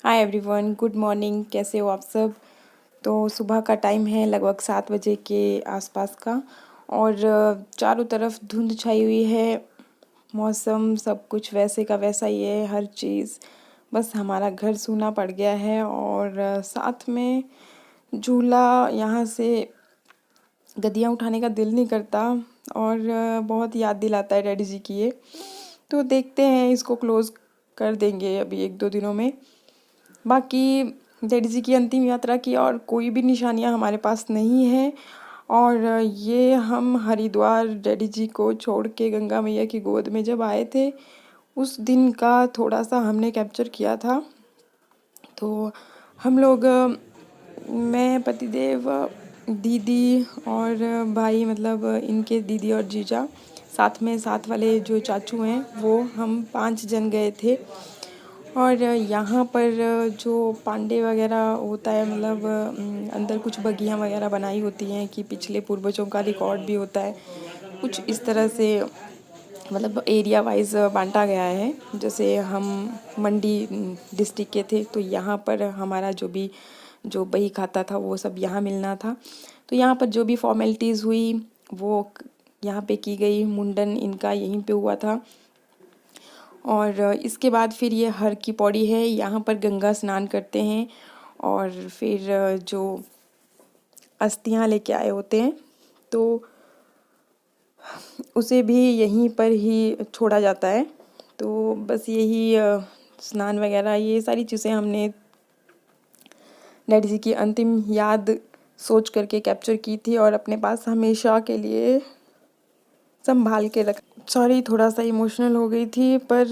Hi everyone, good morning. कैसे हो आप सब? तो सुबह का टाइम है, लगभग 7 बजे के आसपास का। और चारों तरफ धुंध छाई हुई है। मौसम सब कुछ वैसे का वैसा ही है, हर चीज़। बस हमारा घर सूना पड़ गया है और साथ में झूला, यहाँ से गद्दियाँ उठाने का दिल नहीं करता। और बहुत याद दिलाता है डैडी जी की ये। तो देखते हैं, इसको क्लोज़ कर देंगे अभी 1-2 दिनों में। बाकी डैडी जी की अंतिम यात्रा की और कोई भी निशानियां हमारे पास नहीं है। और ये हम हरिद्वार डैडी जी को छोड़ के गंगा मैया की गोद में जब आए थे, उस दिन का थोड़ा सा हमने कैप्चर किया था। तो हम लोग, मैं, पतिदेव, दीदी और भाई, मतलब इनके दीदी और जीजा, साथ में साथ वाले जो चाचू हैं वो, हम 5 जन गए थे। और यहाँ पर जो पांडे वगैरह होता है, मतलब अंदर कुछ बगियाँ वगैरह बनाई होती हैं कि पिछले पूर्वजों का रिकॉर्ड भी होता है। कुछ इस तरह से, मतलब एरिया वाइज बांटा गया है। जैसे हम मंडी डिस्ट्रिक्ट के थे, तो यहाँ पर हमारा जो बही खाता था वो सब यहाँ मिलना था। तो यहाँ पर जो भी फॉर्मेलिटीज़ हुई वो यहाँ पे की गई। मुंडन इनका यहीं पे हुआ था। और इसके बाद फिर ये हर की पौड़ी है, यहाँ पर गंगा स्नान करते हैं। और फिर जो अस्थियाँ लेके आए होते हैं तो उसे भी यहीं पर ही छोड़ा जाता है। तो बस यही स्नान वगैरह, ये सारी चीज़ें हमने डैडी जी की अंतिम याद सोच करके कैप्चर की थी और अपने पास हमेशा के लिए संभाल के रख। सॉरी, थोड़ा सा इमोशनल हो गई थी, पर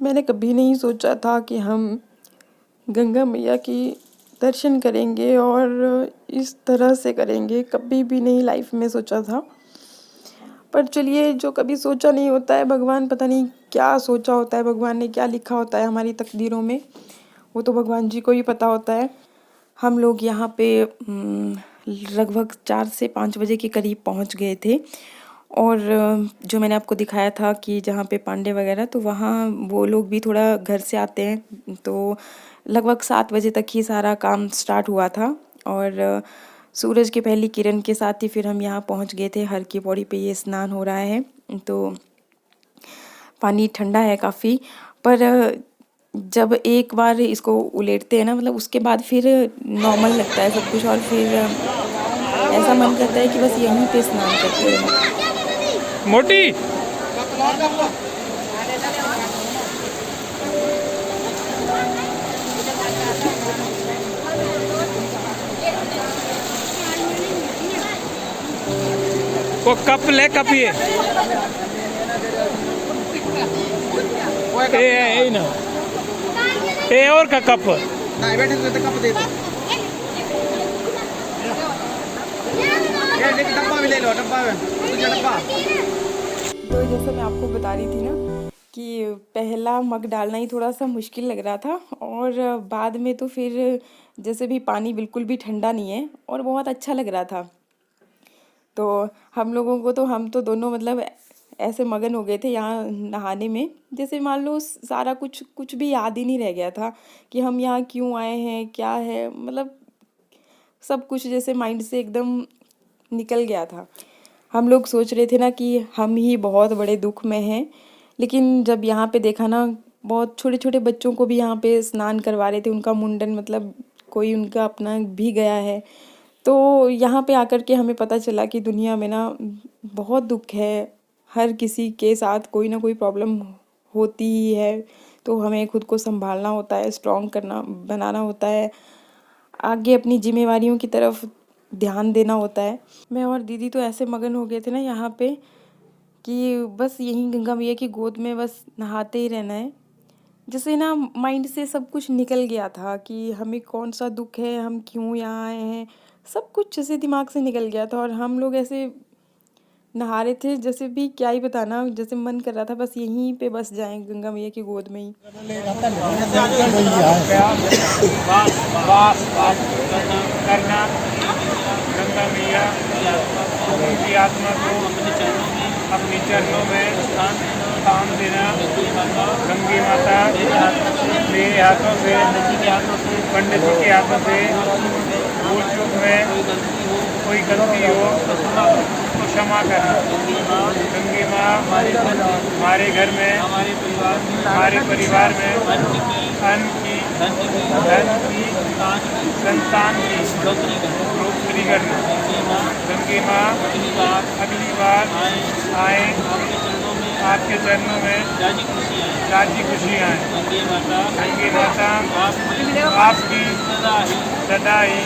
मैंने कभी नहीं सोचा था कि हम गंगा मैया की दर्शन करेंगे और इस तरह से करेंगे। कभी भी नहीं लाइफ में सोचा था। पर चलिए, जो कभी सोचा नहीं होता है, भगवान पता नहीं क्या सोचा होता है, भगवान ने क्या लिखा होता है हमारी तकदीरों में, वो तो भगवान जी को ही पता होता है। हम लोग यहाँ पे लगभग 4 से 5 बजे के करीब पहुँच गए थे। और जो मैंने आपको दिखाया था कि जहाँ पे पांडे वगैरह, तो वहाँ वो लोग भी थोड़ा घर से आते हैं। तो लगभग 7 बजे तक ही सारा काम स्टार्ट हुआ था। और सूरज की पहली किरण के साथ ही फिर हम यहाँ पहुँच गए थे। हर की पौड़ी पे ये स्नान हो रहा है, तो पानी ठंडा है काफ़ी। पर जब एक बार इसको उलेटते हैं ना, मतलब उसके बाद फिर नॉर्मल लगता है सब कुछ। और फिर ऐसा मन करता है कि बस यहीं पे स्नान करते रहें। मोटी वो कप ले, कप ये ए ना ए और का कप नहीं बैठे तो कप दे दो। ये डब्बा भी ले लो, डब्बा में तुझे डब्बा। तो जैसे मैं आपको बता रही थी ना कि पहला मग डालना ही थोड़ा सा मुश्किल लग रहा था। और बाद में तो फिर जैसे भी पानी बिल्कुल भी ठंडा नहीं है और बहुत अच्छा लग रहा था। तो हम लोगों को तो, हम तो दोनों मतलब ऐसे मगन हो गए थे यहाँ नहाने में, जैसे मान लो सारा कुछ भी याद ही नहीं रह गया था कि हम यहाँ क्यों आए हैं, क्या है, मतलब सब कुछ जैसे माइंड से एकदम निकल गया था। हम लोग सोच रहे थे ना कि हम ही बहुत बड़े दुख में हैं, लेकिन जब यहाँ पे देखा ना, बहुत छोटे छोटे बच्चों को भी यहाँ पे स्नान करवा रहे थे, उनका मुंडन, मतलब कोई उनका अपना भी गया है। तो यहाँ पे आकर के हमें पता चला कि दुनिया में ना बहुत दुख है। हर किसी के साथ कोई ना कोई प्रॉब्लम होती ही है। तो हमें खुद को संभालना होता है, स्ट्रॉन्ग करना, बनाना होता है, आगे अपनी जिम्मेवारियों की तरफ ध्यान देना होता है। मैं और दीदी तो ऐसे मगन हो गए थे ना यहाँ पे कि बस यहीं गंगा मैया की गोद में बस नहाते ही रहना है। जैसे ना माइंड से सब कुछ निकल गया था कि हमें कौन सा दुख है, हम क्यों यहाँ आए हैं, सब कुछ जैसे दिमाग से निकल गया था। और हम लोग ऐसे नहा रहे थे, जैसे भी क्या ही बताना, जैसे मन कर रहा था बस यहीं पे बस जाएं गंगा मैया की गोद में ही। करना गंगा मैया की आत्मा को अपने चरणों में काम देना गंगे माता मेरे हाथों से पंडित जी के हाथों से भूल चूक में कोई गलती हो तो क्षमा करना। गंगे माँ हमारे घर में हमारे परिवार में अन्न की धन की संतान की बढ़ोतरी करना। गंगे माँ अगली बार आए आपके चरणों में राजी खुशी आए। गंगे माता आपकी सदा ही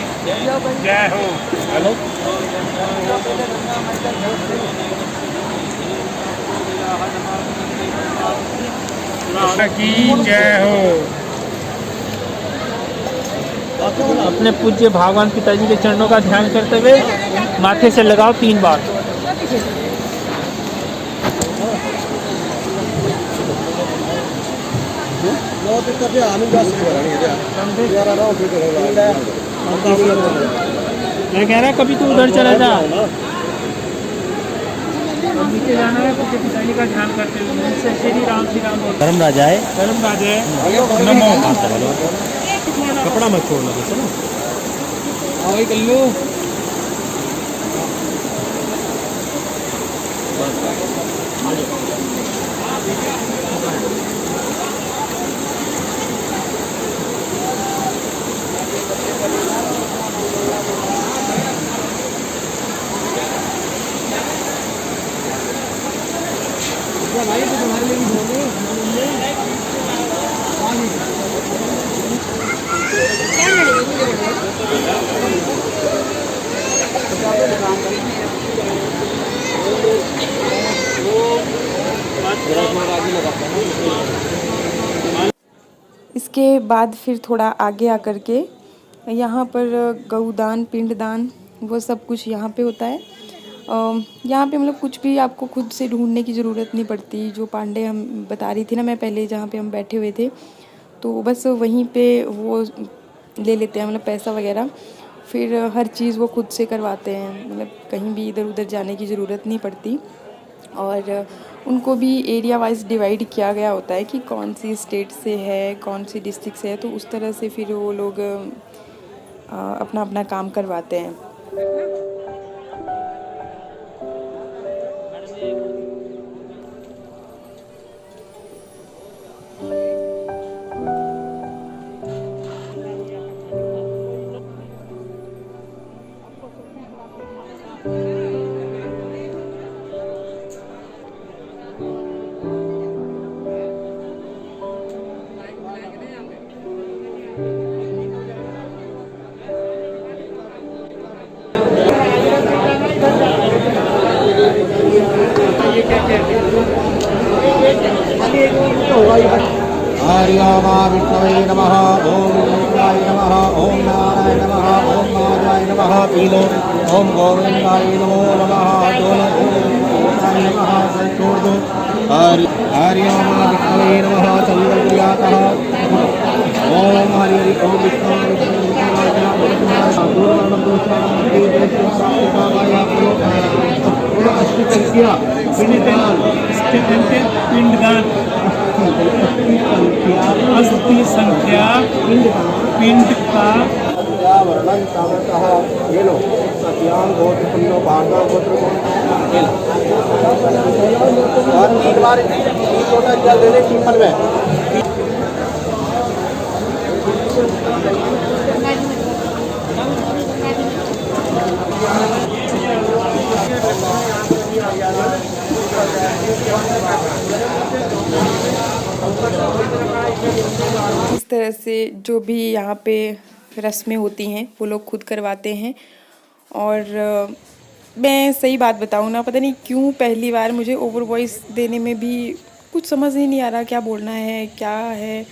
जय हो। की जय हो। अपने पूज्य भगवान पिताजी के चरणों का ध्यान करते हुए माथे से लगाओ 3 बार। मैं कह रहा कभी तू उधर चला जा। नीचे जाना है, पूज्य पिताजी का ध्यान करते हुए श्री राम बोल। धर्म राजाए धर्म राजे नमो। कपड़ा मत छोड़ना बस ना। वही कल्लू इसके बाद फिर थोड़ा आगे आकर के यहाँ पर गौदान पिंडदान वो सब कुछ यहाँ पे होता है। यहाँ पे मतलब कुछ भी आपको खुद से ढूंढने की ज़रूरत नहीं पड़ती। जो पांडे हम बता रही थी ना मैं पहले जहाँ पे हम बैठे हुए थे, तो बस वहीं पे वो ले लेते हैं मतलब पैसा वगैरह। फिर हर चीज़ वो खुद से करवाते हैं, मतलब कहीं भी इधर उधर जाने की ज़रूरत नहीं पड़ती। और उनको भी एरिया वाइज डिवाइड किया गया होता है कि कौन सी स्टेट से है, कौन सी डिस्ट्रिक्ट से है, तो उस तरह से फिर वो लोग अपना अपना काम करवाते हैं। आर्यामा विष्णवे नमः। ओम कृष्णाय नमः। ओम नारायण नमः। ओम माधवाय नमः। पीलो ओम गोविंदाय नमो नमः। दोलो ओम कृष्णाय नमः। छोड़ दो। आर्यामा विष्णवे नमः। संकल्पयातः ओम हरि हरि ओम विष्णु पिंडदान अस्थि संख्या पिंड का वर्णन सामतः ये लो सत्याम गोत्र पुण्यो पांडव गोत्र और एक बार 3 लोटा जल दे दे पीपल में। इस तरह से जो भी यहाँ पे रस्में होती हैं वो लोग खुद करवाते हैं। और मैं सही बात बताऊँ ना, पता नहीं क्यों पहली बार मुझे ओवर वॉइस देने में भी कुछ समझ ही नहीं आ रहा क्या बोलना है क्या है।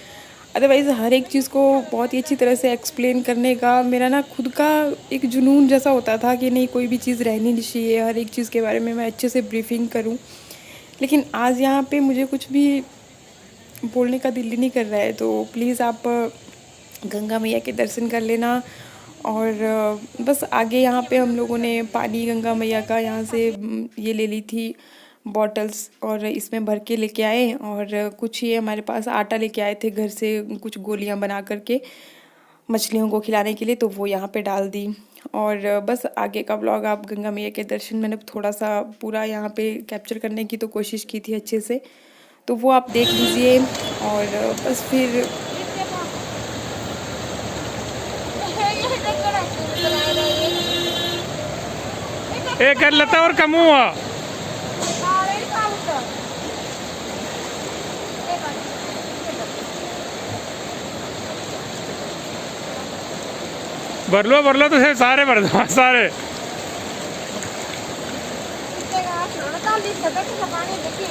अदरवाइज़ हर एक चीज़ को बहुत ही अच्छी तरह से एक्सप्लेन करने का मेरा ना खुद का एक जुनून जैसा होता था कि नहीं कोई भी चीज़ रहनी नहीं चाहिए, हर एक चीज़ के बारे में मैं अच्छे से ब्रीफिंग करूं। लेकिन आज यहाँ पे मुझे कुछ भी बोलने का दिल ही नहीं कर रहा है। तो प्लीज़ आप गंगा मैया के दर्शन कर लेना। और बस आगे यहाँ पे हम लोगों ने पानी गंगा मैया का यहाँ से ये ले ली थी बॉटल्स और इसमें भर के लेके आए। और कुछ ये हमारे पास आटा लेके आए थे घर से, कुछ गोलियां बना करके मछलियों को खिलाने के लिए, तो वो यहाँ पे डाल दी। और बस आगे का व्लॉग आप गंगा मैया के दर्शन मैंने थोड़ा सा पूरा यहाँ पे कैप्चर करने की तो कोशिश की थी अच्छे से, तो वो आप देख लीजिए। और बस फिर ए कर लेता और कम हुआ भर लो तो सारे भर दो सारे। पानी देखिए